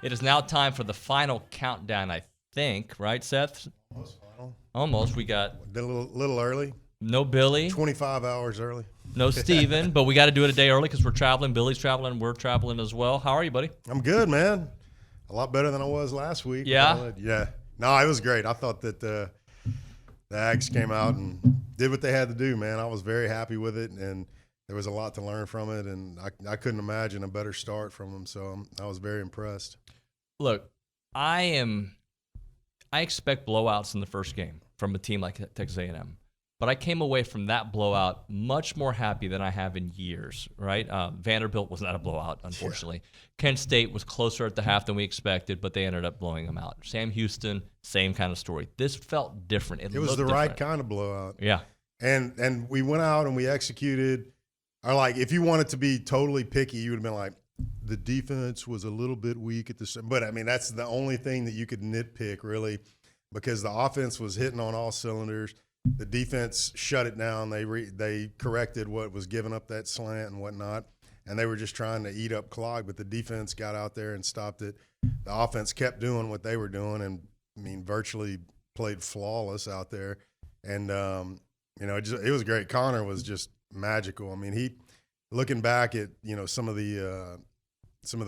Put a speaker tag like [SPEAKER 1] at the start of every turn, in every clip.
[SPEAKER 1] It is now time for the final countdown, I think. Right, Seth?
[SPEAKER 2] Almost final.
[SPEAKER 1] Almost. We got
[SPEAKER 2] Did a little early.
[SPEAKER 1] no Billy,
[SPEAKER 2] 25 hours early.
[SPEAKER 1] no Steven, but we got to do it a day early because we're traveling. Billy's traveling. We're traveling as well. How are you, buddy?
[SPEAKER 2] I'm good, man. A lot better than I was last week.
[SPEAKER 1] Yeah?
[SPEAKER 2] Yeah. No, it was great. I thought that the Aggies came out and did what they had to do, man. I was very happy with it, and there was a lot to learn from it, and I couldn't imagine a better start from them, so I was very impressed.
[SPEAKER 1] Look, I expect blowouts in the first game from a team like Texas A&M. But I came away from that blowout much more happy than I have in years, right? Vanderbilt was not a blowout, unfortunately. Yeah. Kent State was closer at the half than we expected, but they ended up blowing them out. Sam Houston, same kind of story. This felt different. It
[SPEAKER 2] was the
[SPEAKER 1] different.
[SPEAKER 2] right kind of blowout.
[SPEAKER 1] Yeah.
[SPEAKER 2] And we went out and we executed. Or like, if you wanted to be totally picky, you would have been like, the defense was a little bit weak at the – but, I mean, that's the only thing that you could nitpick, really, because the offense was hitting on all cylinders. The defense shut it down. They corrected what was giving up that slant and whatnot, and they were just trying to eat up clock. But the defense got out there and stopped it. The offense kept doing what they were doing, and I mean, virtually played flawless out there. And it was great. Connor was just magical. I mean, he looking back at some of the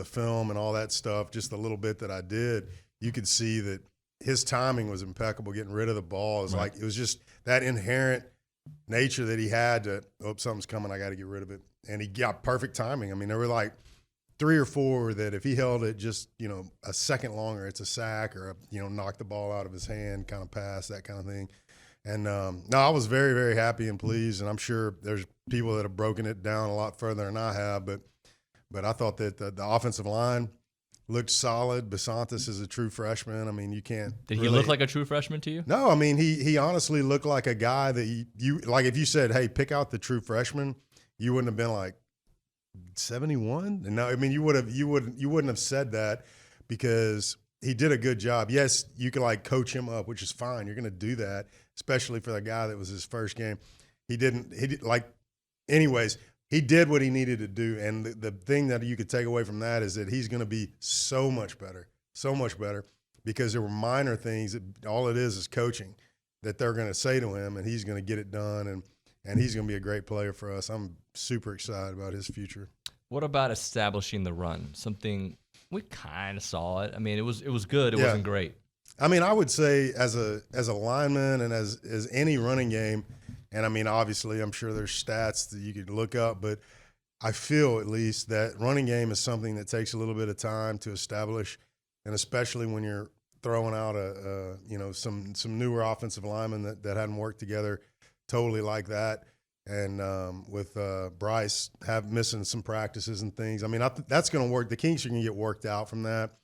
[SPEAKER 2] film and all that stuff, just a little bit that I did, you could see that his timing was impeccable. Getting rid of the ball is like, it was just that inherent nature that he had to, something's coming, I got to get rid of it. And he got perfect timing. I mean, there were like 3 or 4 that if he held it just, a second longer, it's a sack or knock the ball out of his hand kind of pass, that kind of thing. And no, I was very, very happy and pleased. And I'm sure there's people that have broken it down a lot further than I have, but I thought that the offensive line looked solid. Basantis is a true freshman. I mean, you can't.
[SPEAKER 1] Did he look like a true freshman to you?
[SPEAKER 2] No, I mean, he honestly looked like a guy that you like. If you said, "Hey, pick out the true freshman," you wouldn't have been like 71. And no, I mean, you wouldn't have said that because he did a good job. Yes, you can like coach him up, which is fine. You're going to do that, especially for the guy that was his first game. He did what he needed to do, and the thing that you could take away from that is that he's going to be so much better, because there were minor things that all it is coaching that they're going to say to him, and he's going to get it done, and he's going to be a great player for us. I'm super excited about his future.
[SPEAKER 1] What about establishing the run? Something we kind of saw it. I mean, it was good. It wasn't great.
[SPEAKER 2] I mean, I would say as a lineman and as any running game. And, I mean, obviously, I'm sure there's stats that you could look up, but I feel at least that running game is something that takes a little bit of time to establish, and especially when you're throwing out some newer offensive linemen that hadn't worked together totally like that, and with Bryce missing some practices and things. I mean, that's going to work. The kinks are going to get worked out from that,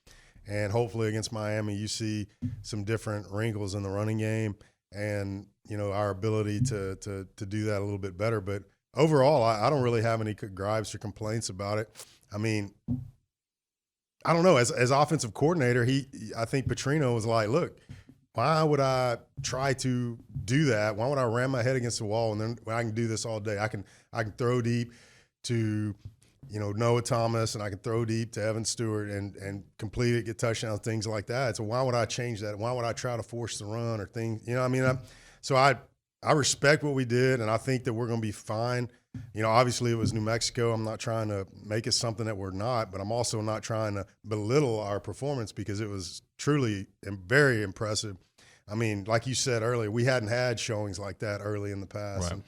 [SPEAKER 2] and hopefully against Miami you see some different wrinkles in the running game. And, our ability to do that a little bit better. But overall, I don't really have any gripes or complaints about it. I mean, I don't know. As offensive coordinator, I think Petrino was like, look, why would I try to do that? Why would I ram my head against the wall and then I can do this all day? I can throw deep to Noah Thomas, and I can throw deep to Evan Stewart and complete it, get touchdowns, things like that. So why would I change that? Why would I try to force the run or things? So I respect what we did, and I think that we're going to be fine. Obviously it was New Mexico. I'm not trying to make it something that we're not, but I'm also not trying to belittle our performance because it was truly very impressive. I mean, like you said earlier, we hadn't had showings like that early in the past.
[SPEAKER 1] Right.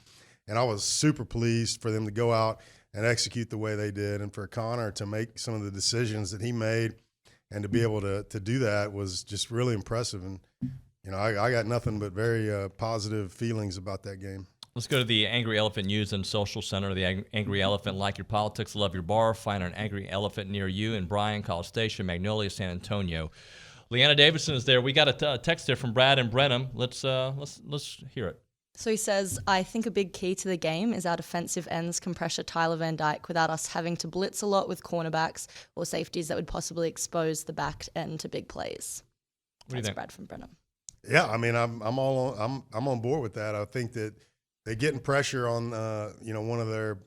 [SPEAKER 2] And I was super pleased for them to go out and execute the way they did, and for Connor to make some of the decisions that he made and to be able to do that was just really impressive. And, I got nothing but very positive feelings about that game.
[SPEAKER 1] Let's go to the Angry Elephant News and Social Center. The Angry Elephant, like your politics, love your bar. Find an Angry Elephant near you in Bryan, College Station, Magnolia, San Antonio. Leanna Davidson is there. We got a text there from Brad and Brenham. Let's hear it.
[SPEAKER 3] So he says, I think a big key to the game is our defensive ends can pressure Tyler Van Dyke without us having to blitz a lot with cornerbacks or safeties that would possibly expose the back end to big plays.
[SPEAKER 1] What do you think?
[SPEAKER 3] Brad from Brenham.
[SPEAKER 2] Yeah, I mean, I'm on board with that. I think that they're getting pressure on one of their,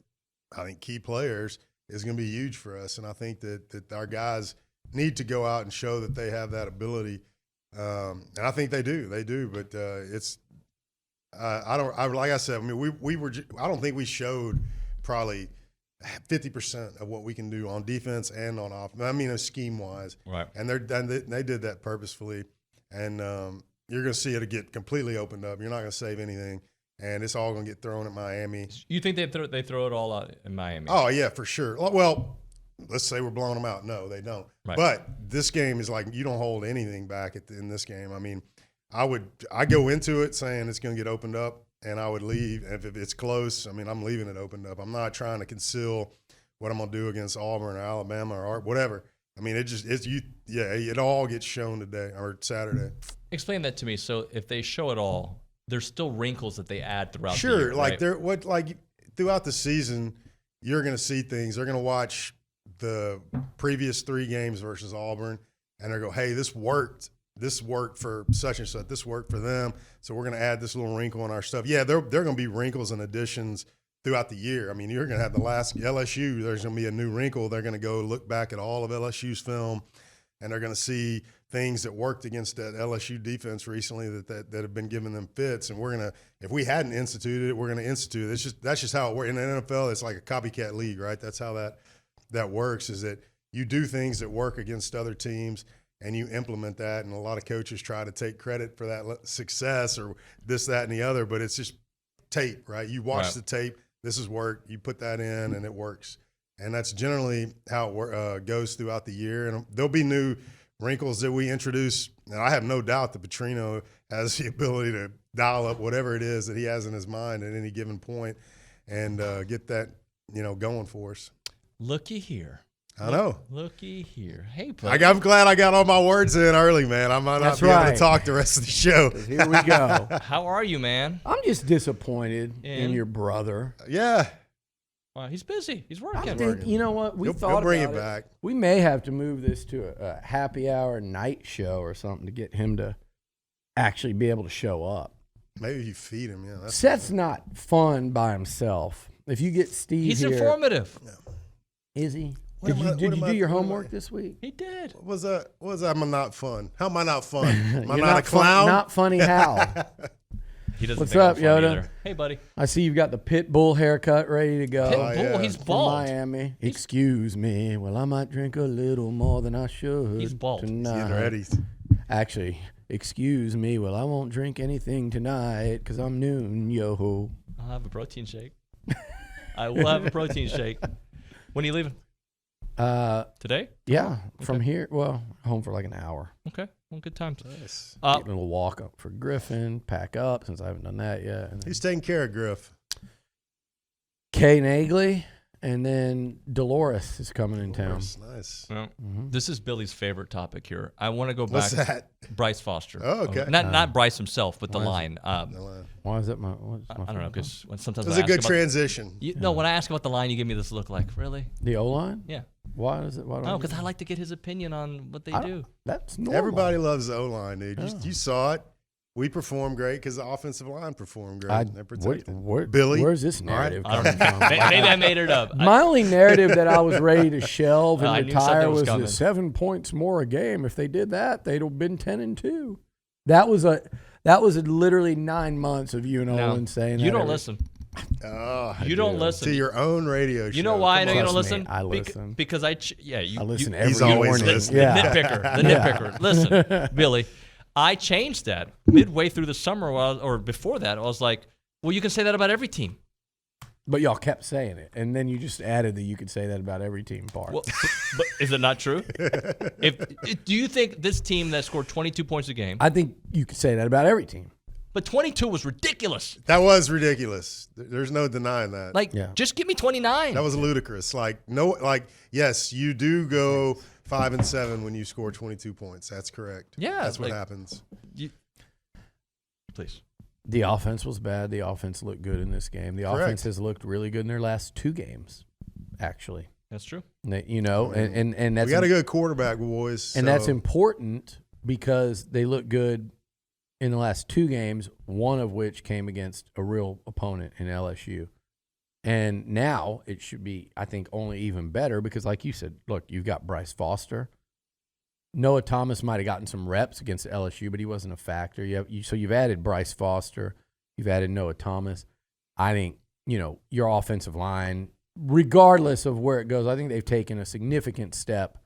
[SPEAKER 2] I think, key players is going to be huge for us, and I think that our guys need to go out and show that they have that ability, and I think they do. They do, but it's like I said. I mean, we were. I don't think we showed probably 50% of what we can do on defense and on offense. I mean, scheme wise,
[SPEAKER 1] right?
[SPEAKER 2] And they did that purposefully, and you're going to see it get completely opened up. You're not going to save anything. And it's all going to get thrown at Miami.
[SPEAKER 1] You think they throw it all out in Miami?
[SPEAKER 2] Oh, yeah, for sure. Well, let's say we're blowing them out. No, they don't.
[SPEAKER 1] Right.
[SPEAKER 2] But this game is like you don't hold anything back in this game. I mean, I go into it saying it's going to get opened up, and I would leave. If it's close, I mean, I'm leaving it opened up. I'm not trying to conceal what I'm going to do against Auburn or Alabama or whatever. I mean, it all gets shown today or Saturday.
[SPEAKER 1] Explain that to me. So if they show it all, there's still wrinkles that they add throughout the
[SPEAKER 2] year,
[SPEAKER 1] right?
[SPEAKER 2] like throughout the season, you're going to see things. They're going to watch the previous 3 games versus Auburn, and they go, "Hey, this worked. This worked for such and such. This worked for them. So we're going to add this little wrinkle in our stuff." Yeah, there are going to be wrinkles and additions throughout the year. I mean, you're going to have the last LSU. There's going to be a new wrinkle. They're going to go look back at all of LSU's film, and they're going to see things that worked against that LSU defense recently that have been giving them fits. And we're gonna, if we hadn't instituted it, we're gonna institute it. That's just how it works. In the NFL, it's like a copycat league, right? That's how that works. Is that you do things that work against other teams and you implement that. And a lot of coaches try to take credit for that success or this, that, and the other. But it's just tape, right? You watch the tape. This is work. You put that in, and it works. And that's generally how it goes throughout the year. And there'll be new wrinkles that we introduce, and I have no doubt that Petrino has the ability to dial up whatever it is that he has in his mind at any given point and get that, going for us.
[SPEAKER 1] Looky here.
[SPEAKER 2] I know.
[SPEAKER 1] Looky here. Hey, buddy.
[SPEAKER 2] I'm glad I got all my words in early, man. I might not be able to talk the rest of the show.
[SPEAKER 4] Here we go.
[SPEAKER 1] How are you, man?
[SPEAKER 4] I'm just disappointed in your brother.
[SPEAKER 2] Yeah.
[SPEAKER 1] Well, he's busy. He's working.
[SPEAKER 4] I think, you know what?
[SPEAKER 2] He'll bring it back.
[SPEAKER 4] We may have to move this to a happy hour night show or something to get him to actually be able to show up.
[SPEAKER 2] Maybe you feed him. Yeah.
[SPEAKER 4] Seth's not fun by himself. If you get Steve
[SPEAKER 1] he's
[SPEAKER 4] here,
[SPEAKER 1] informative.
[SPEAKER 4] Is he? Did you do your homework this week?
[SPEAKER 1] He did.
[SPEAKER 2] What was that? Am I not fun? How am I not fun? Am I
[SPEAKER 4] You're
[SPEAKER 2] not a clown?
[SPEAKER 4] Not funny how?
[SPEAKER 1] He doesn't
[SPEAKER 4] What's
[SPEAKER 1] think
[SPEAKER 4] up,
[SPEAKER 1] I'm funny
[SPEAKER 4] Yoda?
[SPEAKER 1] either. Hey, buddy.
[SPEAKER 4] I see you've got the pit bull haircut ready to go.
[SPEAKER 1] Pit bull?
[SPEAKER 2] yeah.
[SPEAKER 1] He's
[SPEAKER 4] From
[SPEAKER 1] bald.
[SPEAKER 4] Miami. Excuse me. Well, I might drink a little more than I should.
[SPEAKER 1] He's bald.
[SPEAKER 4] tonight.
[SPEAKER 2] Getting ready.
[SPEAKER 4] Actually, excuse me. Well, I won't drink anything tonight because I'm noon, yo-ho.
[SPEAKER 1] I'll have a protein shake. I will have a protein shake. When are you leaving? Today?
[SPEAKER 4] Yeah, from here. Well, home for like an hour.
[SPEAKER 1] Okay. Well, good time.
[SPEAKER 2] Nice.
[SPEAKER 4] Get a little walk up for Griffin, pack up since I haven't done that yet. And
[SPEAKER 2] He's taking care of Griff.
[SPEAKER 4] Kay Nagley, and then Dolores is coming in town.
[SPEAKER 2] Nice.
[SPEAKER 1] Well, this is Billy's favorite topic here. I want to go back.
[SPEAKER 2] What's that?
[SPEAKER 1] Bryce Foster.
[SPEAKER 2] Oh, okay.
[SPEAKER 1] Not Bryce himself, but the line.
[SPEAKER 4] Why is that my? What's my
[SPEAKER 1] I don't know, because sometimes
[SPEAKER 2] It was
[SPEAKER 1] I
[SPEAKER 2] a
[SPEAKER 1] ask
[SPEAKER 2] good
[SPEAKER 1] about,
[SPEAKER 2] transition.
[SPEAKER 1] No, when I ask about the line, you give me this look like, really?
[SPEAKER 4] The O line?
[SPEAKER 1] Yeah.
[SPEAKER 4] Why is it? Why
[SPEAKER 1] Oh, because I like to get his opinion on what they do.
[SPEAKER 4] That's normal.
[SPEAKER 2] Everybody loves the O-line, dude.
[SPEAKER 4] Oh.
[SPEAKER 2] You saw it. We performed great because the offensive line performed great. They're protected.
[SPEAKER 4] Billy, where's this narrative coming from?
[SPEAKER 1] Maybe I made it up.
[SPEAKER 4] My only narrative that I was ready to shelve
[SPEAKER 1] I
[SPEAKER 4] and
[SPEAKER 1] knew
[SPEAKER 4] retire
[SPEAKER 1] something was
[SPEAKER 4] was
[SPEAKER 1] coming.
[SPEAKER 4] the 7 points more a game. If they did that, they'd have been 10-2. That was literally 9 months of you and Olin saying that.
[SPEAKER 1] You don't listen.
[SPEAKER 2] Oh,
[SPEAKER 1] You don't listen.
[SPEAKER 2] to your own radio show.
[SPEAKER 1] You know why I know you don't
[SPEAKER 4] Trust me,
[SPEAKER 1] listen?
[SPEAKER 4] I listen.
[SPEAKER 1] Because I
[SPEAKER 4] listen
[SPEAKER 1] you,
[SPEAKER 4] every
[SPEAKER 2] He's always
[SPEAKER 4] morning.
[SPEAKER 2] listening.
[SPEAKER 1] The
[SPEAKER 4] Yeah.
[SPEAKER 1] nitpicker. Listen, Billy, I changed that midway through the summer or before that. I was like, well, you can say that about every team.
[SPEAKER 4] But y'all kept saying it, and then you just added that you could say that about every team part.
[SPEAKER 1] Well, but is it not true? Do you think this team that scored 22 points a game,
[SPEAKER 4] I think you could say that about every team.
[SPEAKER 1] but 22 was ridiculous.
[SPEAKER 2] That was ridiculous. There's no denying that.
[SPEAKER 1] Like, just give me 29.
[SPEAKER 2] That was ludicrous. Yes, you do go 5 and 7 when you score 22 points. That's correct.
[SPEAKER 1] Yeah,
[SPEAKER 2] that's what happens.
[SPEAKER 1] Please.
[SPEAKER 4] The offense was bad. The offense looked good in this game. The offense has looked really good in their last 2 games, actually.
[SPEAKER 1] That's true.
[SPEAKER 4] And that's
[SPEAKER 2] We got a good quarterback, boys.
[SPEAKER 4] and that's important because they look good in the last 2 games, one of which came against a real opponent in LSU. And now it should be, I think, only even better because, like you said, look, you've got Bryce Foster. Noah Thomas might have gotten some reps against LSU, but he wasn't a factor. So you've added Bryce Foster. You've added Noah Thomas. I think, your offensive line, regardless of where it goes, I think they've taken a significant step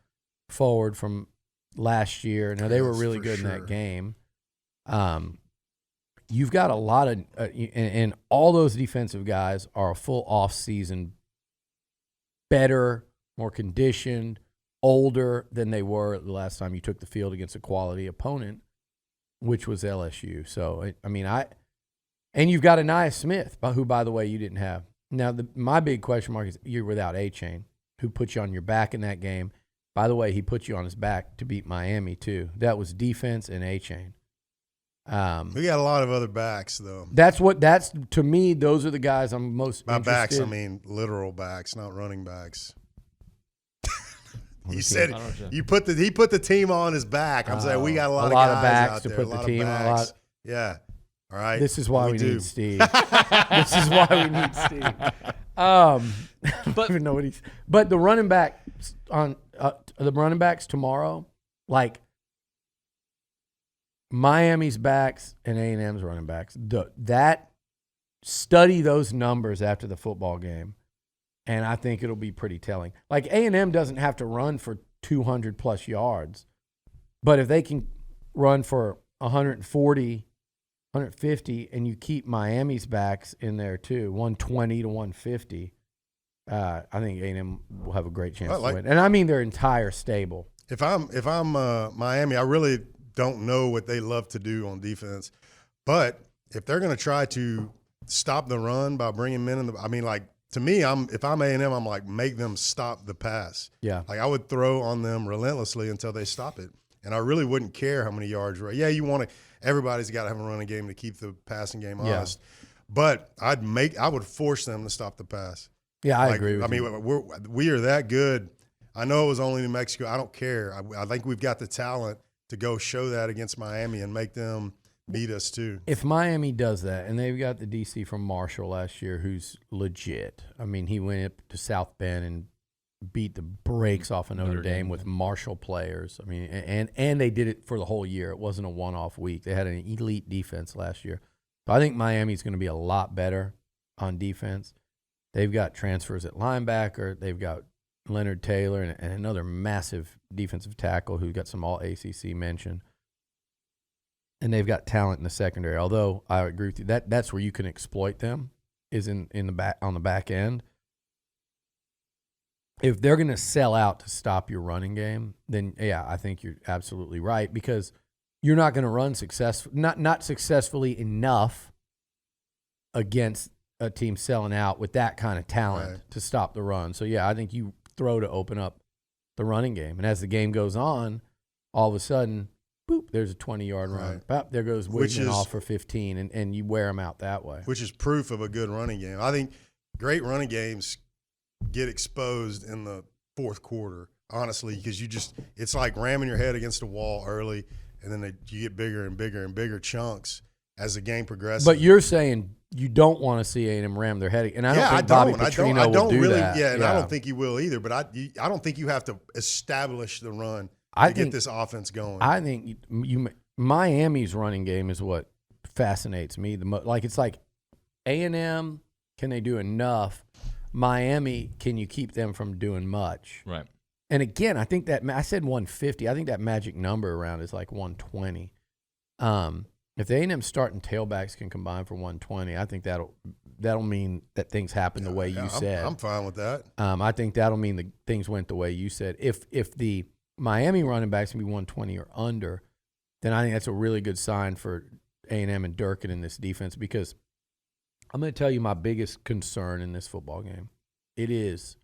[SPEAKER 4] forward from last year. Now, they were really good in that game. You've got a lot of and all those defensive guys are a full off-season, better, more conditioned, older than they were the last time you took the field against a quality opponent, which was LSU. So, and you've got Aniyah Smith, who, by the way, you didn't have. Now, my big question mark is you're without A-Chain, who put you on your back in that game. By the way, he put you on his back to beat Miami, too. That was defense and A-Chain.
[SPEAKER 2] We got a lot of other backs, though.
[SPEAKER 4] To me, those are the guys I'm most
[SPEAKER 2] By
[SPEAKER 4] interested.
[SPEAKER 2] backs, I mean literal backs, not running backs. You said he put the team on his back. I'm saying we got a lot of guys
[SPEAKER 4] backs
[SPEAKER 2] out
[SPEAKER 4] to
[SPEAKER 2] there,
[SPEAKER 4] put the team on. A lot.
[SPEAKER 2] Yeah. All right.
[SPEAKER 4] This is why we need Steve. This is why we need Steve. I don't even know what he's. But the running backs tomorrow, like Miami's backs and A&M's running backs. Study those numbers after the football game. And I think it'll be pretty telling. Like A&M doesn't have to run for 200-plus yards. But if they can run for 140, 150, and you keep Miami's backs in there too, 120 to 150, I think A&M will have a great chance to win. And I mean their entire stable.
[SPEAKER 2] If I'm Miami, I really don't know what they love to do on defense. But if they're going to try to stop the run by bringing men in to me, if I'm A&M, I'm like, make them stop the pass.
[SPEAKER 4] Yeah.
[SPEAKER 2] Like I would throw on them relentlessly until they stop it. And I really wouldn't care how many yards. Yeah, everybody's got to have a running game to keep the passing game honest. Yeah. But I would force them to stop the pass.
[SPEAKER 4] Yeah, I agree with you.
[SPEAKER 2] I mean, we are that good. I know it was only New Mexico. I don't care. I think we've got the talent to go show that against Miami and make them beat us too.
[SPEAKER 4] If Miami does that, and they've got the DC from Marshall last year who's legit. I mean, he went up to South Bend and beat the brakes off of Notre Dame with Marshall players. I mean, and they did it for the whole year. It wasn't a one-off week. They had an elite defense last year. So I think Miami's going to be a lot better on defense. They've got transfers at linebacker. They've got Leonard Taylor and another massive defensive tackle who got some all-ACC mention. And they've got talent in the secondary. Although I agree with you, that's where you can exploit them is in the back on the back end. If they're going to sell out to stop your running game, then yeah, I think you're absolutely right because you're not going to run not successfully enough against a team selling out with that kind of talent to stop the run. So yeah, I think you throw to open up the running game, and as the game goes on, all of a sudden, boop, there's a 20-yard run. Bop, there goes Wigman off for 15, and you wear them out that way.
[SPEAKER 2] Which is proof of a good running game. I think great running games get exposed in the fourth quarter, honestly, because it's like ramming your head against a wall early, and then you get bigger and bigger and bigger chunks as the game progresses.
[SPEAKER 4] But you're saying you don't want to see A&M ram their head, and I don't think Bobby Petrino will do that.
[SPEAKER 2] Yeah, and I don't think he will either. But I don't think you have to establish the run to get this offense going.
[SPEAKER 4] I think Miami's running game is what fascinates me the most. Like it's like A&M, can they do enough? Miami, can you keep them from doing much?
[SPEAKER 1] Right.
[SPEAKER 4] And again, I think that I said 150. I think that magic number around is like 120. If the A&M starting tailbacks can combine for 120, I think that'll mean that things happen the way you said.
[SPEAKER 2] I'm fine with that.
[SPEAKER 4] I think that'll mean that things went the way you said. If the Miami running backs can be 120 or under, then I think that's a really good sign for A&M and Durkin in this defense because I'm going to tell you my biggest concern in this football game. It is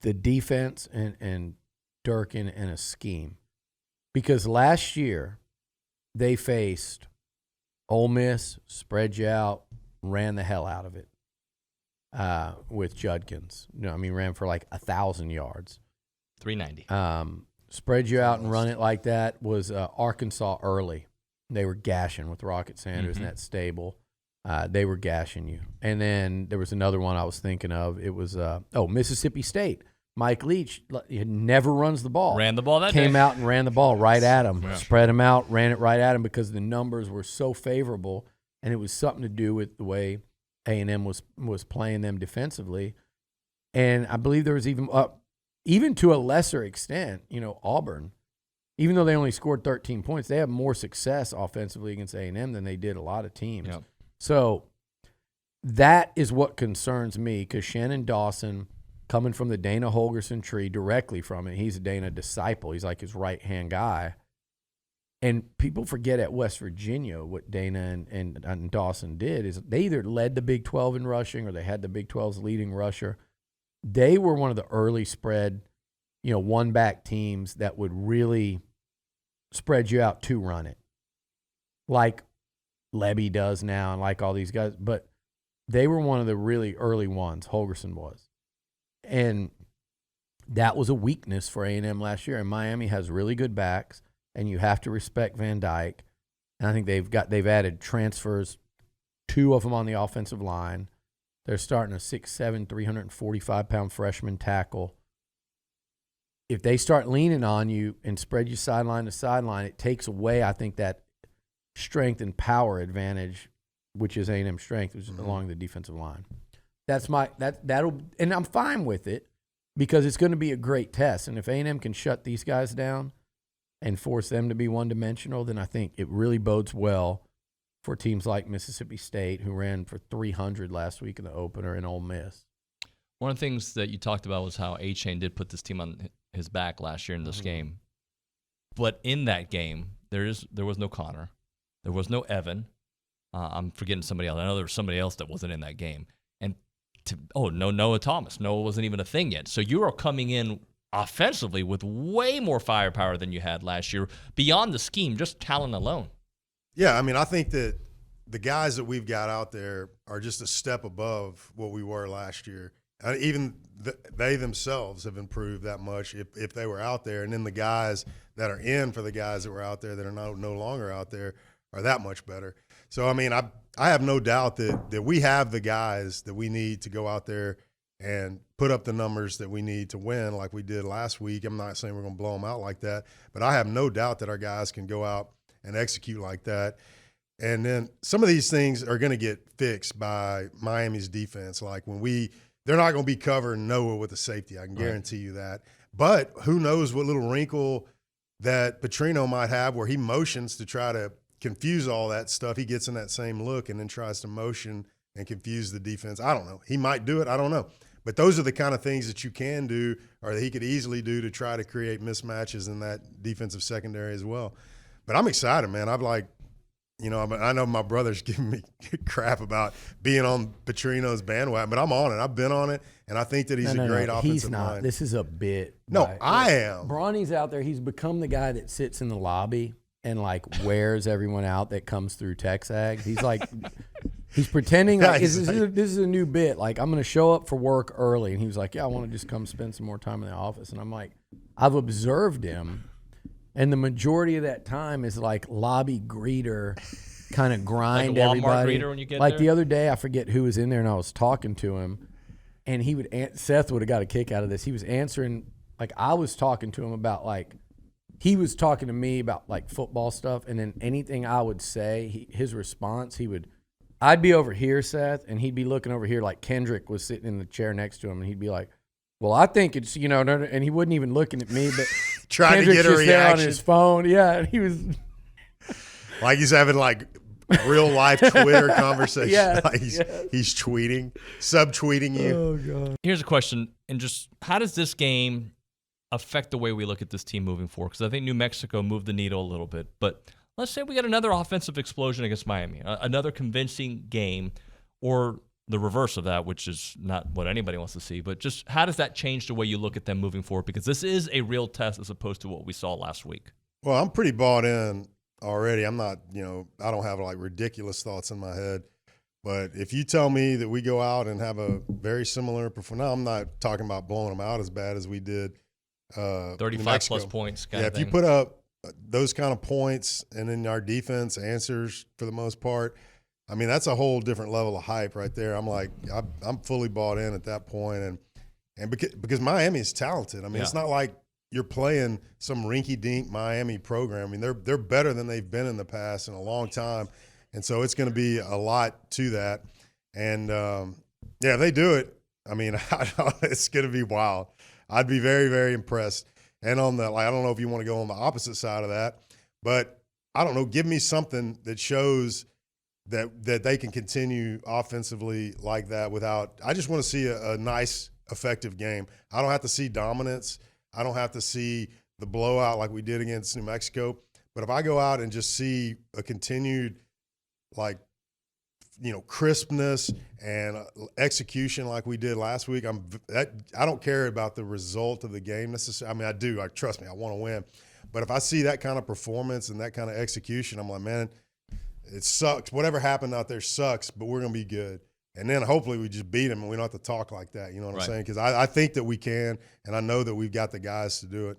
[SPEAKER 4] the defense and Durkin and a scheme. Because last year they faced Ole Miss, spread you out, ran the hell out of it with Judkins. Ran for like 1,000 yards.
[SPEAKER 1] 390.
[SPEAKER 4] Spread you out and run it like that was Arkansas early. They were gashing with Rocket Sanders in that stable. They were gashing you. And then there was another one I was thinking of. It was Mississippi State. Mike Leach he never runs the ball.
[SPEAKER 1] Ran the ball that
[SPEAKER 4] Came
[SPEAKER 1] day.
[SPEAKER 4] out and ran the ball right at him.
[SPEAKER 1] Yeah.
[SPEAKER 4] Spread him out, ran it right at him because the numbers were so favorable, and it was something to do with the way A&M was playing them defensively. And I believe there was even to a lesser extent, Auburn, even though they only scored 13 points, they have more success offensively against A&M than they did a lot of teams.
[SPEAKER 1] Yep.
[SPEAKER 4] So that is what concerns me, because Shannon Dawson, coming from the Dana Holgerson tree, directly from it, he's a Dana disciple. He's like his right-hand guy. And people forget at West Virginia what Dana and Dawson did is they either led the Big 12 in rushing or they had the Big 12's leading rusher. They were one of the early spread, one-back teams that would really spread you out to run it, like Lebby does now and like all these guys. But they were one of the really early ones, Holgerson was. And that was a weakness for A&M last year. And Miami has really good backs, and you have to respect Van Dyke. And I think they've added transfers, 2 of them on the offensive line. They're starting a 6'7", 345-pound freshman tackle. If they start leaning on you and spread you sideline to sideline, it takes away, I think, that strength and power advantage, which is A&M's strength, which is along the defensive line. That'll, and I'm fine with it because it's going to be a great test. And if A&M can shut these guys down and force them to be one-dimensional, then I think it really bodes well for teams like Mississippi State, who ran for 300 last week in the opener, and Ole Miss.
[SPEAKER 1] One of the things that you talked about was how A-Chain did put this team on his back last year in this game. But in that game, there was no Connor. There was no Evan. I'm forgetting somebody else. I know there was somebody else that wasn't in that game. And no Noah Thomas. Noah wasn't even a thing yet. So you are coming in offensively with way more firepower than you had last year, beyond the scheme, just talent alone.
[SPEAKER 2] Yeah, I mean, I think that the guys that we've got out there are just a step above what we were last year. Even they themselves have improved that much if they were out there. And then the guys that are in for the guys that were out there that are no longer out there are that much better. So, I mean, I have no doubt that we have the guys that we need to go out there and put up the numbers that we need to win like we did last week. I'm not saying we're going to blow them out like that, but I have no doubt that our guys can go out and execute like that. And then some of these things are going to get fixed by Miami's defense. Like they're not going to be covering Noah with a safety. I can guarantee you that. But who knows what little wrinkle that Petrino might have where he motions to try to confuse all that stuff. He gets in that same look and then tries to motion and confuse the defense. I don't know. He might do it. I don't know. But those are the kind of things that you can do or that he could easily do to try to create mismatches in that defensive secondary as well. But I'm excited, man. I know my brother's giving me crap about being on Petrino's bandwagon, but I'm on it. I've been on it, and I think that he's a great offensive
[SPEAKER 4] he's not.
[SPEAKER 2] mind.
[SPEAKER 4] This is a bit.
[SPEAKER 2] No, I am.
[SPEAKER 4] Bronny's out there. He's become the guy that sits in the lobby and, wears everyone out that comes through TexAgs. He's like – he's pretending like this is a new bit. Like, I'm going to show up for work early. And he was like, yeah, I want to just come spend some more time in the office. And I'm like, I've observed him. And the majority of that time is lobby greeter, kind of grind
[SPEAKER 1] like a Walmart
[SPEAKER 4] everybody.
[SPEAKER 1] Greeter when you get
[SPEAKER 4] there. The other day, I forget who was in there, and I was talking to him, and he would. Seth would have got a kick out of this. He was answering I was talking to him about he was talking to me about football stuff, and then anything I would say, his response, I'd be over here, Seth, and he'd be looking over here like Kendrick was sitting in the chair next to him, and he'd be like, well, I think it's, and he wasn't even looking at me, but
[SPEAKER 2] trying to get a
[SPEAKER 4] just there
[SPEAKER 2] reaction
[SPEAKER 4] on his phone. Yeah, and he was
[SPEAKER 2] like he's having real life Twitter conversation.
[SPEAKER 4] Yeah,
[SPEAKER 2] he's tweeting, subtweeting you.
[SPEAKER 4] Oh God.
[SPEAKER 1] Here's a question, and just how does this game affect the way we look at this team moving forward? Because I think New Mexico moved the needle a little bit, but let's say we got another offensive explosion against Miami, another convincing game, or the reverse of that, which is not what anybody wants to see. But just how does that change the way you look at them moving forward? Because this is a real test as opposed to what we saw last week.
[SPEAKER 2] Well, I'm pretty bought in already. I'm not, I don't have ridiculous thoughts in my head. But if you tell me that we go out and have a very similar performance, now I'm not talking about blowing them out as bad as we did.
[SPEAKER 1] 35 plus points.
[SPEAKER 2] If you put up those kind of points and then our defense answers for the most part, I mean, that's a whole different level of hype right there. I'm fully bought in at that point. And And because Miami is talented. I mean, it's not like you're playing some rinky-dink Miami program. I mean, they're better than they've been in the past in a long time. And so it's going to be a lot to that. And, if they do it, I mean, it's going to be wild. I'd be very, very impressed. And on the, I don't know if you want to go on the opposite side of that, but I don't know, give me something that shows that they can continue offensively like that without – I just want to see a nice, effective game. I don't have to see dominance. I don't have to see the blowout like we did against New Mexico. But if I go out and just see a continued, crispness and execution like we did last week, I don't care about the result of the game necessarily. I mean, I do. Trust me, I want to win. But if I see that kind of performance and that kind of execution, I'm like, man, it sucks. Whatever happened out there sucks, but we're going to be good. And then hopefully we just beat them and we don't have to talk like that. You know what I'm saying? Because I think that we can, and I know that we've got the guys to do it.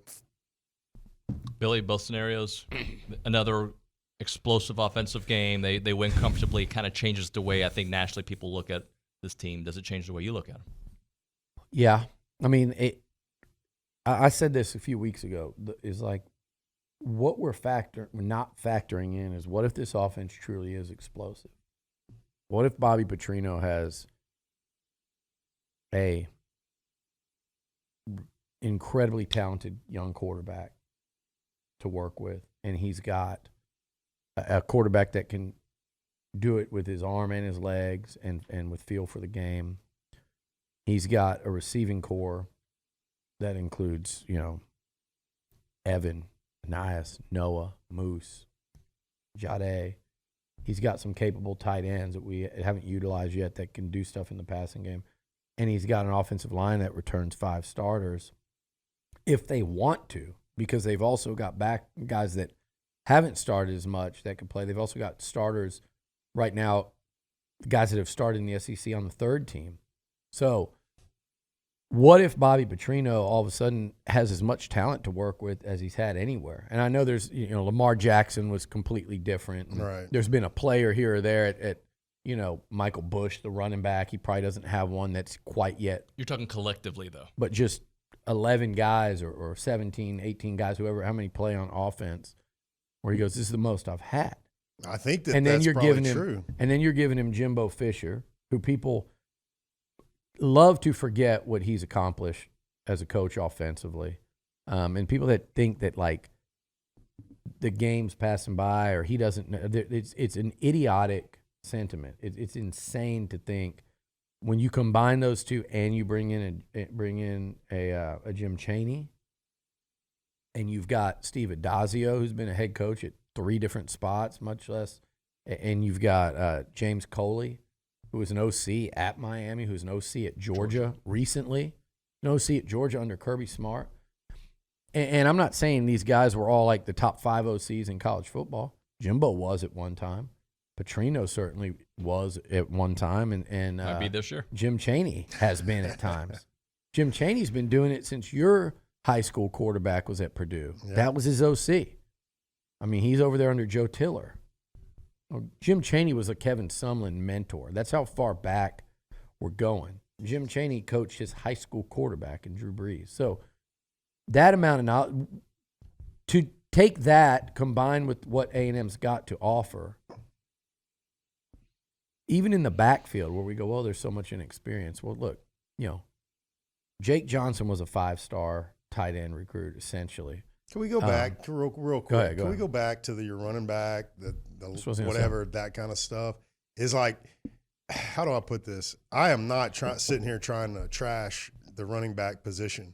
[SPEAKER 1] Billy, both scenarios, another explosive offensive game. They win comfortably. Kind of changes the way I think nationally people look at this team. Does it change the way you look at them?
[SPEAKER 4] Yeah. I mean, I said this a few weeks ago. Is like what we're not factoring in is what if this offense truly is explosive? What if Bobby Petrino has a incredibly talented young quarterback to work with, and he's got a quarterback that can do it with his arm and his legs and with feel for the game. He's got a receiving core that includes, Evan, Nias, Noah, Moose, Jade. He's got some capable tight ends that we haven't utilized yet that can do stuff in the passing game. And he's got an offensive line that returns 5 starters if they want to, because they've also got back guys that haven't started as much that can play. They've also got starters right now, guys that have started in the SEC on the 3rd team. So what if Bobby Petrino all of a sudden has as much talent to work with as he's had anywhere? And I know there's, Lamar Jackson was completely different.
[SPEAKER 2] Right.
[SPEAKER 4] There's been a player here or there at Michael Bush, the running back. He probably doesn't have one that's quite yet.
[SPEAKER 1] You're talking collectively, though.
[SPEAKER 4] But just 11 guys or 17, 18 guys, how many play on offense, where he goes, this is the most I've had.
[SPEAKER 2] I think that's
[SPEAKER 4] probably
[SPEAKER 2] true.
[SPEAKER 4] And then you're giving him Jimbo Fisher, who people love to forget what he's accomplished as a coach offensively. And people that think that, the game's passing by or he doesn't know, it's an idiotic sentiment. It's insane to think when you combine those two and you bring in a Jim Chaney, and you've got Steve Adazio, who's been a head coach at 3 different spots, much less, and you've got James Coley, who was an OC at Miami, who's an OC at Georgia recently, an OC at Georgia under Kirby Smart. And I'm not saying these guys were all like the top 5 OCs in college football. Jimbo was at one time. Petrino certainly was at one time. And
[SPEAKER 1] Might be this year.
[SPEAKER 4] Jim Chaney has been at times. Jim Chaney's been doing it since your high school quarterback was at Purdue. Yeah. That was his OC. I mean, he's over there under Joe Tiller. Well, Jim Chaney was a Kevin Sumlin mentor. That's how far back we're going. Jim Chaney coached his high school quarterback in Drew Brees. So that amount of knowledge, to take that combined with what A&M's got to offer, even in the backfield where we go, well, there's so much inexperience. Well, look, Jake Johnson was a 5-star tight end recruit, essentially.
[SPEAKER 2] Can we go back real quick?
[SPEAKER 4] Go ahead.
[SPEAKER 2] We go back to your running back, the whatever, that kind of stuff? Is how do I put this? I am not sitting here trying to trash the running back position,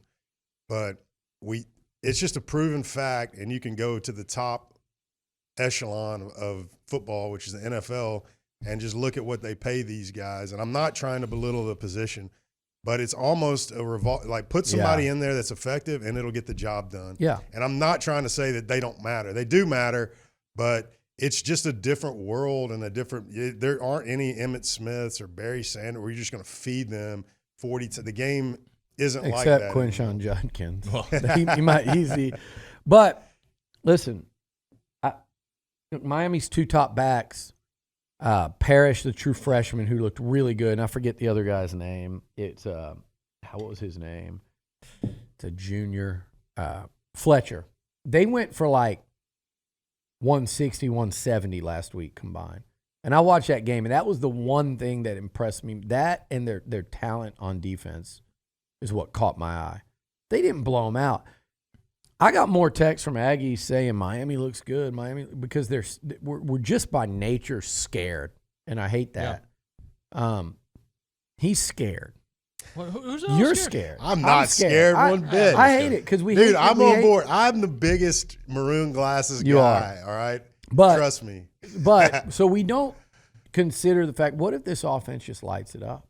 [SPEAKER 2] but it's just a proven fact, and you can go to the top echelon of football, which is the NFL, and just look at what they pay these guys. And I'm not trying to belittle the position, but it's almost a put somebody in there that's effective and it'll get the job done.
[SPEAKER 4] Yeah.
[SPEAKER 2] And I'm not trying to say that they don't matter. They do matter, but it's just a different world and there aren't any Emmitt Smiths or Barry Sanders where you're just going to feed them 40 to the game isn't like that.
[SPEAKER 4] Except Quinshon Judkins. He might easy. But listen, Miami's 2 top backs, Parrish, the true freshman who looked really good, and I forget the other guy's name. It's what was his name? It's a junior, Fletcher. They went for like 160, 170 last week combined. And I watched that game, and that was the one thing that impressed me. That and their talent on defense is what caught my eye. They didn't blow them out. I got more texts from Aggies saying Miami looks good, because we're just by nature scared, and I hate that. Yeah. He's scared.
[SPEAKER 1] Who's
[SPEAKER 4] You're scared.
[SPEAKER 2] I'm not scared one bit.
[SPEAKER 4] I hate it because
[SPEAKER 2] I'm on board. I'm the biggest maroon glasses guy. All right, trust me.
[SPEAKER 4] But so we don't consider the fact. What if this offense just lights it up?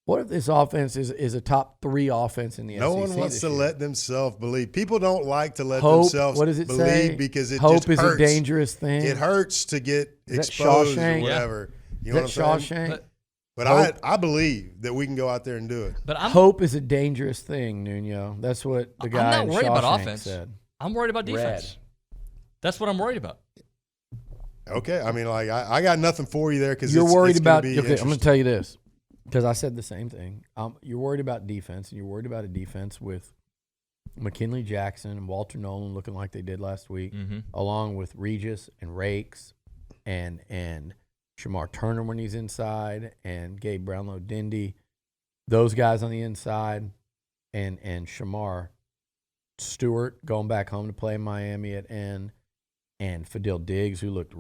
[SPEAKER 4] What if this offense is a top 3 offense in the SEC?
[SPEAKER 2] No one wants to let themselves believe. People don't like to let
[SPEAKER 4] hope,
[SPEAKER 2] themselves
[SPEAKER 4] what does it
[SPEAKER 2] believe
[SPEAKER 4] say?
[SPEAKER 2] because it
[SPEAKER 4] hope
[SPEAKER 2] just hurts.
[SPEAKER 4] Hope is a dangerous thing.
[SPEAKER 2] It hurts to get
[SPEAKER 4] is
[SPEAKER 2] exposed
[SPEAKER 4] that
[SPEAKER 2] or whatever.
[SPEAKER 4] Yeah.
[SPEAKER 2] You know
[SPEAKER 4] is that
[SPEAKER 2] what I'm saying?
[SPEAKER 4] Shawshank?
[SPEAKER 2] But I believe that we can go out there and do it.
[SPEAKER 1] But
[SPEAKER 4] hope is a dangerous thing, Nuno. That's what the guy
[SPEAKER 1] I'm not worried about
[SPEAKER 4] Shawshank
[SPEAKER 1] offense.
[SPEAKER 4] said.
[SPEAKER 1] I'm worried about defense.
[SPEAKER 4] Red.
[SPEAKER 1] That's what I'm worried about.
[SPEAKER 2] Okay, I mean, like I got nothing for you there because
[SPEAKER 4] you're worried about.
[SPEAKER 2] Okay,
[SPEAKER 4] I'm going to tell you this because I said the same thing. You're worried about defense, and you're worried about a defense with McKinley Jackson and Walter Nolan looking like they did last week, along with Regis and Rakes and Shamar Turner when he's inside, and Gabe Brownlow-Dindy, those guys on the inside, and Shamar Stewart going back home to play in Miami at end, and Fadil Diggs, who looked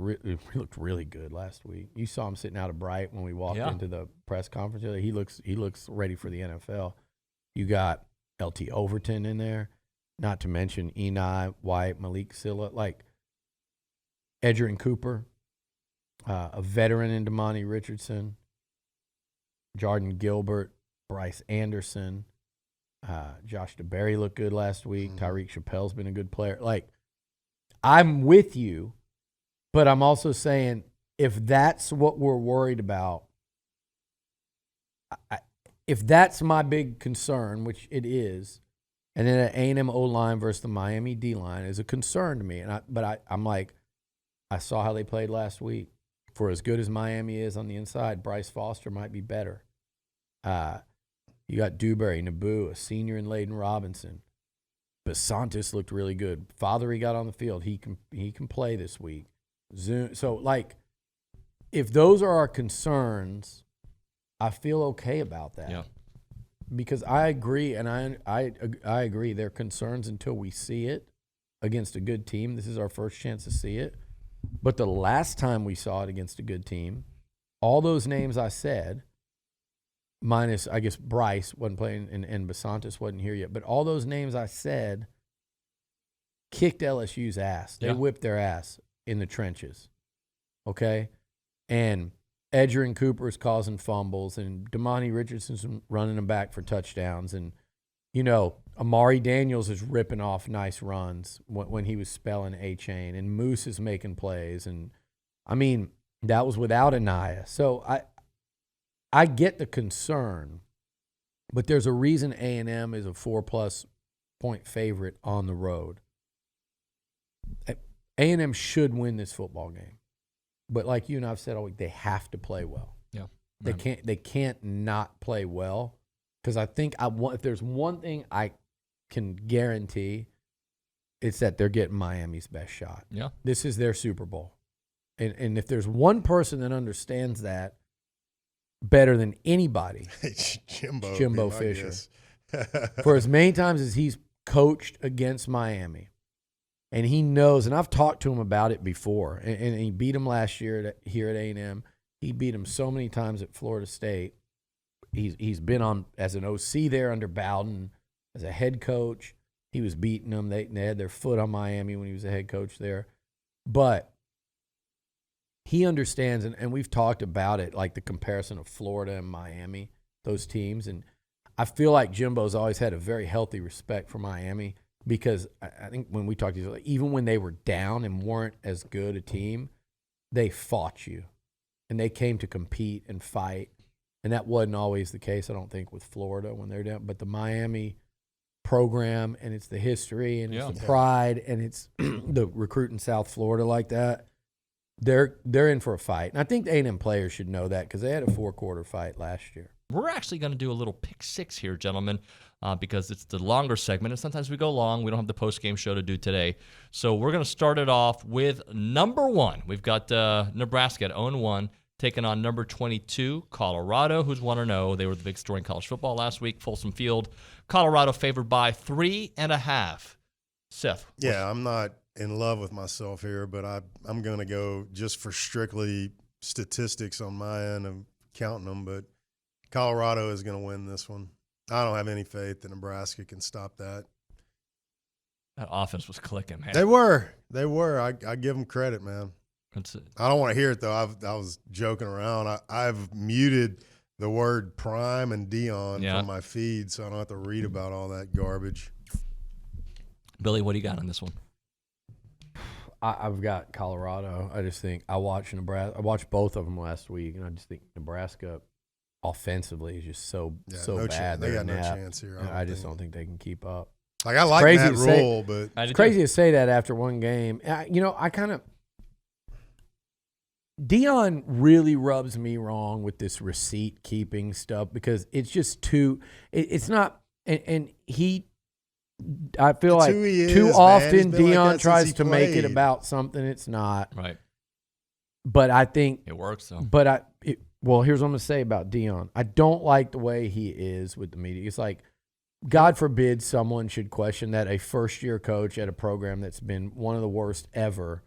[SPEAKER 4] really good last week. You saw him sitting out of Bright when we walked into the press conference. He looks ready for the NFL. You got LT Overton in there, not to mention Eni, White, Malik Silla, like Edgerrin Cooper. A veteran in Damani Richardson, Jordan Gilbert, Bryce Anderson, Josh DeBerry looked good last week. Tyreek Chappelle's been a good player. Like, I'm with you, but I'm also saying if that's what we're worried about, if that's my big concern, which it is, and then an A&M O-line versus the Miami D-line is a concern to me. I'm like, I saw how they played last week. For as good as Miami is on the inside, Bryce Foster might be better. You got Dewberry, Naboo, a senior in Layden Robinson. Basantis looked really good. Father, he got on the field. He can play this week. So, like, if those are our concerns, I feel okay about that.
[SPEAKER 1] Yeah.
[SPEAKER 4] Because I agree, and I agree. They're concerns until we see it against a good team. This is our first chance to see it. But the last time we saw it against a good team, all those names I said, minus, I guess, Bryce wasn't playing and Basantis wasn't here yet, but all those names I said kicked LSU's ass. They whipped their ass in the trenches, okay? And Edgerrin Cooper's causing fumbles, and Damani Richardson's running them back for touchdowns, and, you know, Amari Daniels is ripping off nice runs when he was spelling A-Chain, and Moose is making plays. And, I mean, that was without Anaya. So I get the concern, but there's a reason A&M is a 4+ point favorite on the road. A&M should win this football game. But like you and I've said all week, they have to play well.
[SPEAKER 1] Yeah.
[SPEAKER 4] They can't not play well. Because I think if there's one thing I can guarantee, it's that they're getting Miami's best shot.
[SPEAKER 1] Yeah.
[SPEAKER 4] This is their Super Bowl. And if there's one person that understands that better than anybody, Jimbo Fisher. For as many times as he's coached against Miami, and he knows, and I've talked to him about it before, and he beat him last year here at A&M. He beat him so many times at Florida State. He's been on as an OC there under Bowden, as a head coach. He was beating them. They had their foot on Miami when he was a head coach there. But he understands, and we've talked about it, like the comparison of Florida and Miami, those teams. And I feel like Jimbo's always had a very healthy respect for Miami because I think when we talked to you, even when they were down and weren't as good a team, they fought you. And they came to compete and fight. And that wasn't always the case, I don't think, with Florida when they're down. But the Miami program, and it's the history, and it's the pride, and it's the recruit in South Florida like that, they're in for a fight. And I think the A&M players should know that because they had a 4-quarter fight last year.
[SPEAKER 1] we're actually going to do a little pick six here, gentlemen, because it's the longer segment, and sometimes we go long. We don't have the post-game show to do today. So we're going to start it off with number 1. We've got Nebraska at 0-1, taking on number 22, Colorado, who's 1-0. They were the big story in college football last week, Folsom Field. Colorado favored by 3.5. Seth.
[SPEAKER 2] Yeah, I'm not in love with myself here, but I'm going to go just for strictly statistics on my end of counting them, but Colorado is going to win this one. I don't have any faith that Nebraska can stop that.
[SPEAKER 1] That offense was clicking, man.
[SPEAKER 2] They were. I give them credit, man.
[SPEAKER 1] That's it.
[SPEAKER 2] I don't want to hear it, though. I was joking around. I've muted the word Prime and Dion from my feed, so I don't have to read about all that garbage.
[SPEAKER 1] Billy, what do you got on this one?
[SPEAKER 4] I've got Colorado. I just think I watched Nebraska. I watched both of them last week, and I just think Nebraska offensively is just so bad.
[SPEAKER 2] They got no chance here.
[SPEAKER 4] I just don't think they can keep up.
[SPEAKER 2] Like, I like Matt Rule, but
[SPEAKER 4] it's crazy to say that after one game. Dion really rubs me wrong with this receipt keeping stuff because it's just too. It's not, and he. I feel like too often Dion tries to make it about something it's not.
[SPEAKER 1] Right.
[SPEAKER 4] But I think
[SPEAKER 1] it works though.
[SPEAKER 4] But here's what I'm going to say about Dion. I don't like the way he is with the media. It's like, God forbid someone should question that a first-year coach at a program that's been one of the worst ever.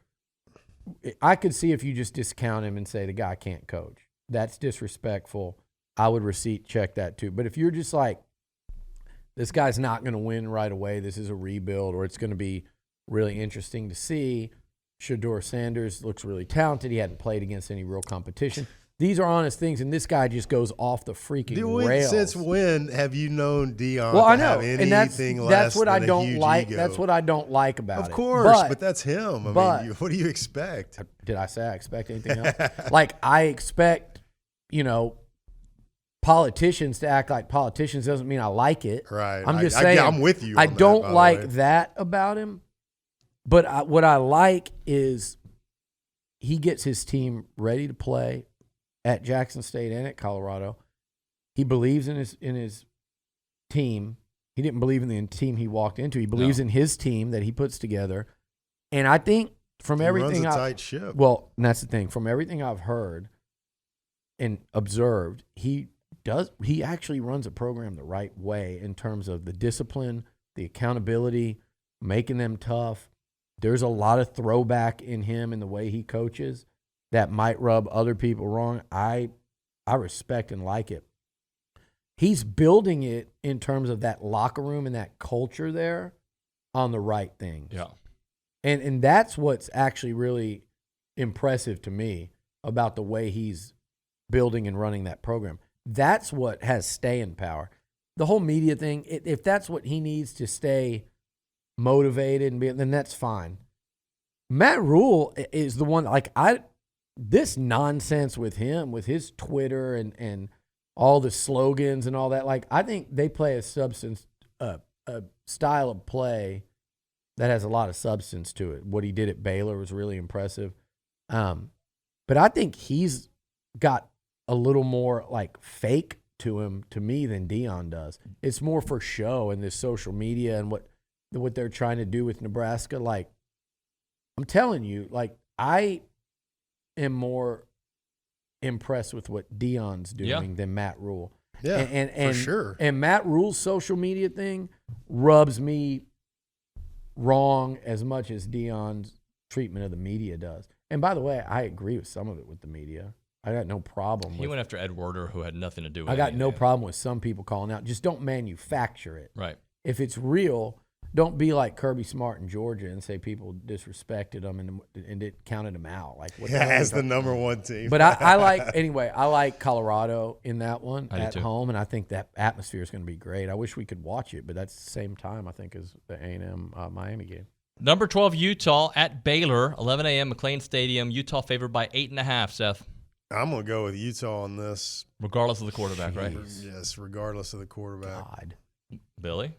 [SPEAKER 4] I could see if you just discount him and say the guy can't coach. That's disrespectful. I would receipt check that too. But if you're just like, this guy's not going to win right away, this is a rebuild, or it's going to be really interesting to see. Shedeur Sanders looks really talented. He hadn't played against any real competition. These are honest things, and this guy just goes off the freaking rails.
[SPEAKER 2] Since when have you known Dion
[SPEAKER 4] have anything
[SPEAKER 2] less
[SPEAKER 4] what
[SPEAKER 2] than
[SPEAKER 4] I don't
[SPEAKER 2] a huge
[SPEAKER 4] like.
[SPEAKER 2] ego?
[SPEAKER 4] That's what I don't like about it.
[SPEAKER 2] Of course, but that's him. I mean, what do you expect?
[SPEAKER 4] Did I say I expect anything else? Like, I expect, politicians to act like politicians doesn't mean I like it.
[SPEAKER 2] Right.
[SPEAKER 4] I'm just saying.
[SPEAKER 2] I'm with you.
[SPEAKER 4] I don't like that about him. But what I like is he gets his team ready to play at Jackson State and at Colorado. He believes in his team. He didn't believe in the team he walked into. He believes in his team that he puts together. And I think from everything
[SPEAKER 2] runs a tight ship.
[SPEAKER 4] Well, and that's the thing. From everything I've heard and observed, he actually runs a program the right way in terms of the discipline, the accountability, making them tough. There's a lot of throwback in him and the way he coaches that might rub other people wrong. I respect and like it. He's building it in terms of that locker room and that culture there on the right things.
[SPEAKER 1] Yeah.
[SPEAKER 4] And that's what's actually really impressive to me about the way he's building and running that program. That's what has staying power. The whole media thing, if that's what he needs to stay motivated, then that's fine. Matt Rule is the one, this nonsense with him, with his Twitter and all the slogans and all that, I think they play a style of play that has a lot of substance to it. What he did at Baylor was really impressive. But I think he's got a little more fake to him, to me, than Dion does. It's more for show and this social media and what they're trying to do with Nebraska. I'm telling you, I am more impressed with what Dion's doing than Matt Rule.
[SPEAKER 2] Yeah,
[SPEAKER 4] and
[SPEAKER 2] for sure.
[SPEAKER 4] And Matt Rule's social media thing rubs me wrong as much as Dion's treatment of the media does. And by the way, I agree with some of it with the media. I got no problem with it.
[SPEAKER 1] He went after Ed Werder, who had nothing to do with it.
[SPEAKER 4] I got no problem with some people calling out. Just don't manufacture it.
[SPEAKER 1] Right.
[SPEAKER 4] If it's real, don't be like Kirby Smart in Georgia and say people disrespected them and it counted them out.
[SPEAKER 2] As the number one team.
[SPEAKER 4] But I like Colorado in that one at home, and I think that atmosphere is going to be great. I wish we could watch it, but that's the same time, I think, as the A&M Miami game.
[SPEAKER 1] Number 12, Utah at Baylor, 11 a.m. McLean Stadium. Utah favored by 8.5, Seth.
[SPEAKER 2] I'm going to go with Utah on this.
[SPEAKER 1] Regardless of the quarterback, right?
[SPEAKER 2] Yes, regardless of the quarterback.
[SPEAKER 4] God.
[SPEAKER 1] Billy?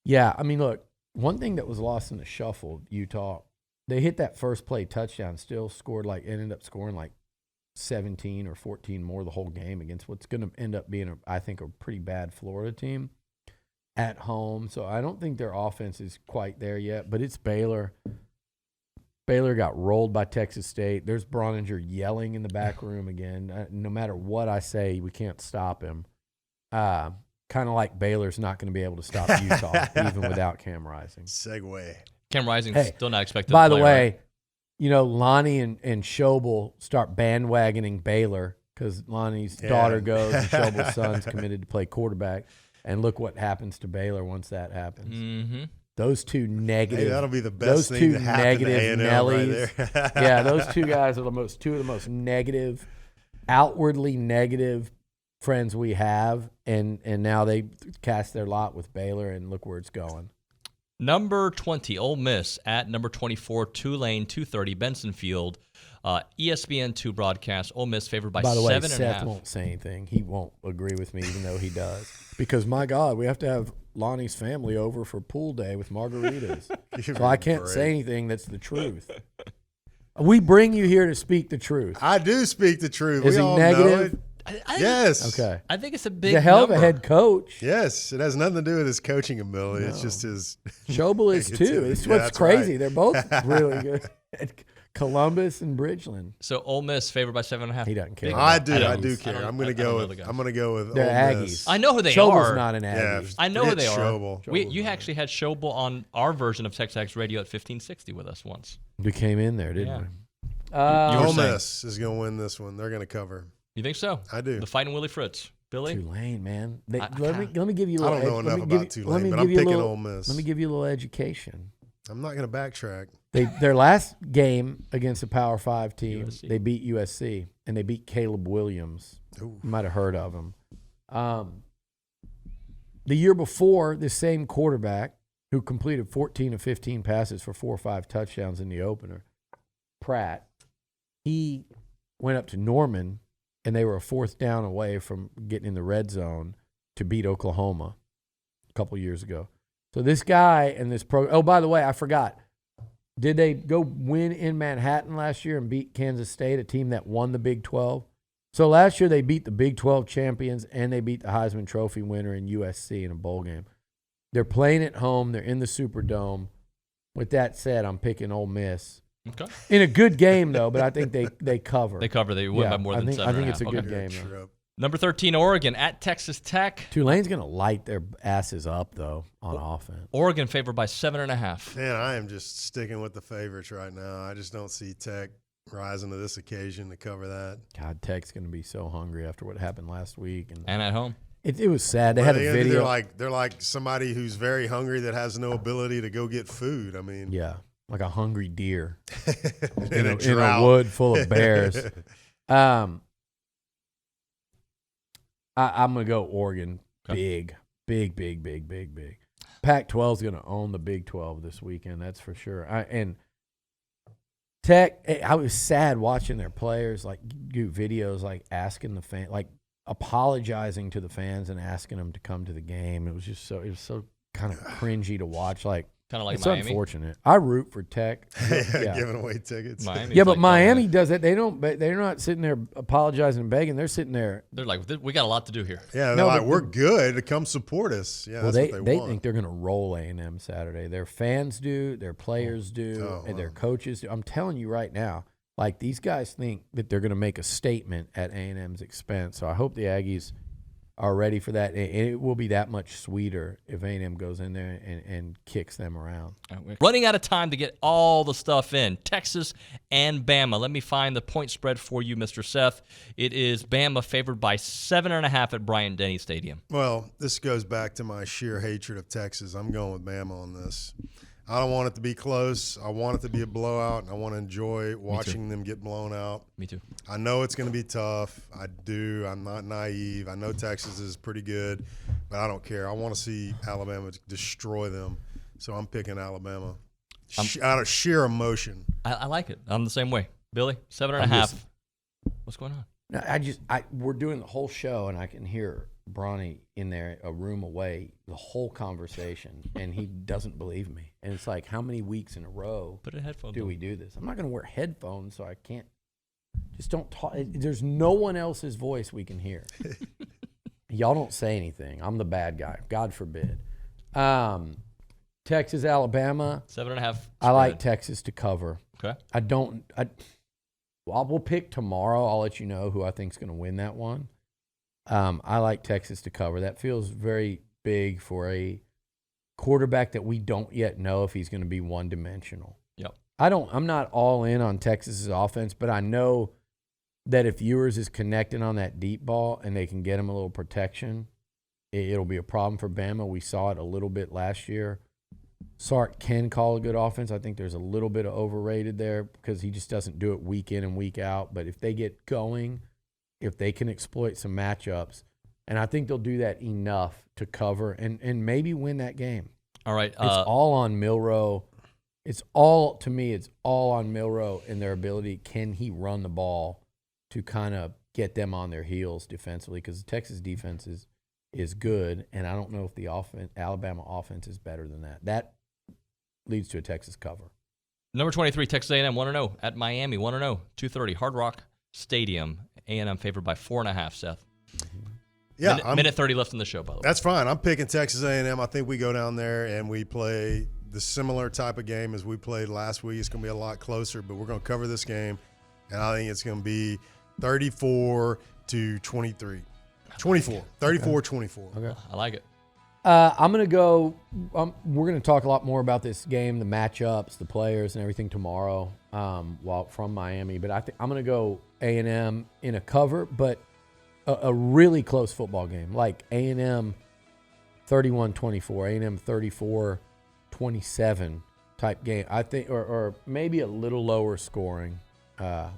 [SPEAKER 4] Yeah, I mean, look, one thing that was lost in the shuffle, Utah, they hit that first play touchdown, still ended up scoring 17 or 14 more the whole game against what's going to end up being, I think, a pretty bad Florida team at home. So I don't think their offense is quite there yet, but it's Baylor. Baylor got rolled by Texas State. There's Broninger yelling in the back room again. No matter what I say, we can't stop him. Kind of like Baylor's not going to be able to stop Utah, even without Cam Rising.
[SPEAKER 2] Segue.
[SPEAKER 1] Cam Rising's still not expected
[SPEAKER 4] by
[SPEAKER 1] to play,
[SPEAKER 4] the way,
[SPEAKER 1] right?
[SPEAKER 4] you know, Lonnie and Schobel start bandwagoning Baylor because Lonnie's daughter goes and Schobel's son's committed to play quarterback. And look what happens to Baylor once that happens.
[SPEAKER 1] Mm-hmm.
[SPEAKER 4] Those two negative.
[SPEAKER 2] Hey, that'll be the best thing to happen to A&M
[SPEAKER 4] Nellies.
[SPEAKER 2] right there.
[SPEAKER 4] Yeah, those two guys are two of the most negative, outwardly negative friends we have, and now they cast their lot with Baylor, and look where it's going.
[SPEAKER 1] Number 20, Ole Miss at number 24, Tulane, 2:30, Benson Field. ESPN2 broadcast. Ole Miss favored by 7.5.
[SPEAKER 4] By the way, Seth won't say anything. He won't agree with me, even though he does. Because, my God, we have to have Lonnie's family over for pool day with margaritas. So I can't say anything that's the truth. We bring you here to speak the truth.
[SPEAKER 2] I do speak the truth.
[SPEAKER 4] Is
[SPEAKER 2] We
[SPEAKER 4] he
[SPEAKER 2] all
[SPEAKER 4] negative?
[SPEAKER 2] know it. Yes.
[SPEAKER 4] Okay.
[SPEAKER 1] I think it's a
[SPEAKER 4] He's
[SPEAKER 1] big
[SPEAKER 4] a hell of
[SPEAKER 1] number.
[SPEAKER 4] a head coach.
[SPEAKER 2] Yes. It has nothing to do with his coaching ability.
[SPEAKER 4] No.
[SPEAKER 2] It's just his.
[SPEAKER 4] Schobel is too. It's what's
[SPEAKER 2] that's
[SPEAKER 4] crazy.
[SPEAKER 2] right.
[SPEAKER 4] They're both really good. Columbus and Bridgeland.
[SPEAKER 1] So Ole Miss favored by 7.5.
[SPEAKER 4] He doesn't care.
[SPEAKER 1] Big
[SPEAKER 2] I
[SPEAKER 1] number.
[SPEAKER 2] do. I
[SPEAKER 1] don't-
[SPEAKER 2] do
[SPEAKER 1] I
[SPEAKER 2] care.
[SPEAKER 1] don't-
[SPEAKER 2] I'm going
[SPEAKER 1] I
[SPEAKER 2] to
[SPEAKER 1] don't
[SPEAKER 2] go
[SPEAKER 1] know
[SPEAKER 2] with.
[SPEAKER 1] the guys.
[SPEAKER 2] I'm going to go with.
[SPEAKER 4] They're
[SPEAKER 2] Ole Miss.
[SPEAKER 4] Aggies.
[SPEAKER 1] I know who they
[SPEAKER 4] Schobel's
[SPEAKER 1] are.
[SPEAKER 4] not an
[SPEAKER 2] Yeah.
[SPEAKER 4] Aggie.
[SPEAKER 1] I know who they are.
[SPEAKER 2] Schobel.
[SPEAKER 1] You actually had Schobel on our version of TexAgs Radio at 1560 with us once.
[SPEAKER 4] We came in there, didn't
[SPEAKER 1] Yeah.
[SPEAKER 4] we?
[SPEAKER 1] You were
[SPEAKER 2] Ole
[SPEAKER 1] saying.
[SPEAKER 2] Miss is going to win this one. They're going to cover.
[SPEAKER 1] You think so?
[SPEAKER 2] I do.
[SPEAKER 1] The Fightin' Willie Fritz. Billy?
[SPEAKER 4] Tulane, man. Let me give you a
[SPEAKER 2] I
[SPEAKER 4] little.
[SPEAKER 2] don't know enough about Tulane, but I'm picking Ole Miss.
[SPEAKER 4] Let me give you a little education.
[SPEAKER 2] I'm not going to backtrack.
[SPEAKER 4] Their last game against a Power 5 team,
[SPEAKER 1] USC.
[SPEAKER 4] they beat USC, and they beat Caleb Williams.
[SPEAKER 2] Ooh.
[SPEAKER 4] You might have heard of him. The year before, the same quarterback who completed 14 of 15 passes for 4 or 5 touchdowns in the opener, Pratt, he went up to Norman, and they were a 4th down away from getting in the red zone to beat Oklahoma a couple years ago. So this guy and this program. Oh, by the way, I forgot. Did they go win in Manhattan last year and beat Kansas State, a team that won the Big 12? So last year they beat the Big 12 champions and they beat the Heisman Trophy winner in USC in a bowl game. They're playing at home. They're in the Superdome. With that said, I'm picking Ole Miss.
[SPEAKER 1] Okay.
[SPEAKER 4] In a good game, though, but I think they cover.
[SPEAKER 1] They cover. They win by more than 7.5.
[SPEAKER 4] I think it's a good
[SPEAKER 1] Okay.
[SPEAKER 4] game, though.
[SPEAKER 1] Number 13, Oregon at Texas Tech.
[SPEAKER 4] Tulane's going to light their asses up, though, on offense.
[SPEAKER 1] Oregon favored by 7.5.
[SPEAKER 2] Man, I am just sticking with the favorites right now. I just don't see Tech rising to this occasion to cover that.
[SPEAKER 4] God, Tech's going to be so hungry after what happened last week.
[SPEAKER 1] And at home.
[SPEAKER 4] It was sad. They
[SPEAKER 2] Well,
[SPEAKER 4] had a video.
[SPEAKER 2] They're like somebody who's very hungry that has no ability to go get food. I mean,
[SPEAKER 4] Yeah, like a hungry deer
[SPEAKER 2] in a
[SPEAKER 4] in a
[SPEAKER 2] drought.
[SPEAKER 4] wood full of bears. I'm going to go Oregon.
[SPEAKER 1] Okay.
[SPEAKER 4] Big. Pac-12 is going to own the Big 12 this weekend. That's for sure. And Tech, I was sad watching their players like do videos like asking the fan, like apologizing to the fans and asking them to come to the game. It was so kind of cringy to watch. Like,
[SPEAKER 1] Kind of like
[SPEAKER 4] it's
[SPEAKER 1] Miami.
[SPEAKER 4] unfortunate. I root for Tech. Yeah.
[SPEAKER 2] Giving away tickets.
[SPEAKER 1] Miami's
[SPEAKER 4] Yeah, but
[SPEAKER 1] like
[SPEAKER 4] Miami does it. They're not sitting there apologizing and begging. They're sitting there.
[SPEAKER 1] They're like, we got a lot to do here.
[SPEAKER 2] Yeah, they're
[SPEAKER 4] No,
[SPEAKER 2] like,
[SPEAKER 4] but
[SPEAKER 2] we're good. Come support us. Yeah,
[SPEAKER 4] Well,
[SPEAKER 2] that's
[SPEAKER 4] they
[SPEAKER 2] what they want.
[SPEAKER 4] think they're going to roll A&M Saturday. Their fans do, their players do,
[SPEAKER 2] Oh,
[SPEAKER 4] and their
[SPEAKER 2] wow.
[SPEAKER 4] coaches do. I'm telling you right now, like these guys think that they're going to make a statement at A&M's expense. So I hope the Aggies are ready for that. And it will be that much sweeter if A&M goes in there and kicks them around.
[SPEAKER 1] Running out of time to get all the stuff in. Texas and Bama. Let me find the point spread for you, Mr. Seth. It is Bama favored by 7.5 at Bryant-Denny Stadium.
[SPEAKER 2] Well, this goes back to my sheer hatred of Texas. I'm going with Bama on this. I don't want it to be close. I want it to be a blowout, and I want to enjoy watching them get blown out.
[SPEAKER 1] Me too.
[SPEAKER 2] I know it's going to be tough. I do. I'm not naive. I know Texas is pretty good, but I don't care. I want to see Alabama destroy them, so I'm picking Alabama out of sheer emotion.
[SPEAKER 1] I like it. I'm the same way. Billy, 7.5. What's going on?
[SPEAKER 4] No, we're doing the whole show, and I can hear Bronny in there a room away the whole conversation, and he doesn't believe me. And it's like, how many weeks in a row
[SPEAKER 1] Put a headphone
[SPEAKER 4] do
[SPEAKER 1] on.
[SPEAKER 4] we do this? I'm not going to wear headphones, so I can't Just don't talk. There's no one else's voice we can hear. Y'all don't say anything. I'm the bad guy. God forbid. Texas, Alabama.
[SPEAKER 1] 7.5.
[SPEAKER 4] I like Texas to cover.
[SPEAKER 1] Okay.
[SPEAKER 4] We'll pick tomorrow. I'll let you know who I think is going to win that one. I like Texas to cover. That feels very big for a quarterback that we don't yet know if he's going to be one-dimensional.
[SPEAKER 1] Yep.
[SPEAKER 4] I'm not all in on Texas's offense, but I know that if Ewers is connecting on that deep ball and they can get him a little protection, it'll be a problem for Bama. We saw it a little bit last year. Sark can call a good offense. I think there's a little bit of overrated there because he just doesn't do it week in and week out. But if they get going, if they can exploit some matchups, and I think they'll do that enough to cover and maybe win that game.
[SPEAKER 1] All right.
[SPEAKER 4] It's all on Milroe. It's all on Milroe and their ability. Can he run the ball to kind of get them on their heels defensively? Because the Texas defense is good, and I don't know if the Alabama offense is better than that. That leads to a Texas cover.
[SPEAKER 1] Number 23, Texas A&M 1-0 at Miami 1-0, 2:30 Hard Rock Stadium. A&M favored by 4.5. Seth.
[SPEAKER 2] Yeah,
[SPEAKER 1] minute 30 left in the show, by the way.
[SPEAKER 2] That's fine. I'm picking Texas A&M. I think we go down there and we play the similar type of game as we played last week. It's going to be a lot closer, but we're going to cover this game, and I think it's going to be 34-23. 24. 34-24.
[SPEAKER 4] Okay.
[SPEAKER 1] I like it.
[SPEAKER 4] I'm going to go we're going to talk a lot more about this game, the matchups, the players, and everything tomorrow from Miami. But I'm going to go A&M in a cover, but a really close football game, like A&M 31-24, A&M 34-27 type game. I think, or maybe a little lower scoring. I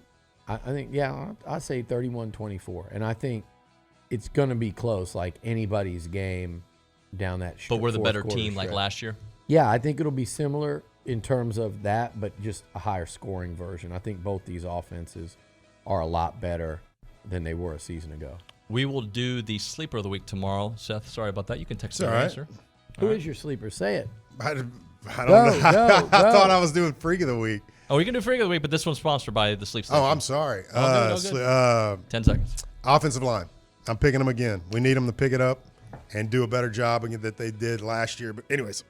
[SPEAKER 4] think, I'd say 31-24. And I think it's going to be close, like anybody's game down that stretch.
[SPEAKER 1] But we're the better team like last year?
[SPEAKER 4] Yeah, I think it'll be similar in terms of that, but just a higher scoring version. I think both these offenses are a lot better than they were a season ago.
[SPEAKER 1] We will do the sleeper of the week tomorrow. Seth, sorry about that. You can text the
[SPEAKER 2] all right.
[SPEAKER 1] answer.
[SPEAKER 4] Who is your sleeper? Say it.
[SPEAKER 2] I don't know.
[SPEAKER 4] Go.
[SPEAKER 2] I thought I was doing Freak of the Week.
[SPEAKER 1] Oh, we can do Freak of the Week, but this one's sponsored by the Sleep Station.
[SPEAKER 2] Oh, I'm sorry.
[SPEAKER 1] All good. 10 seconds.
[SPEAKER 2] Offensive line. I'm picking them again. We need them to pick it up and do a better job than that they did last year. But anyways,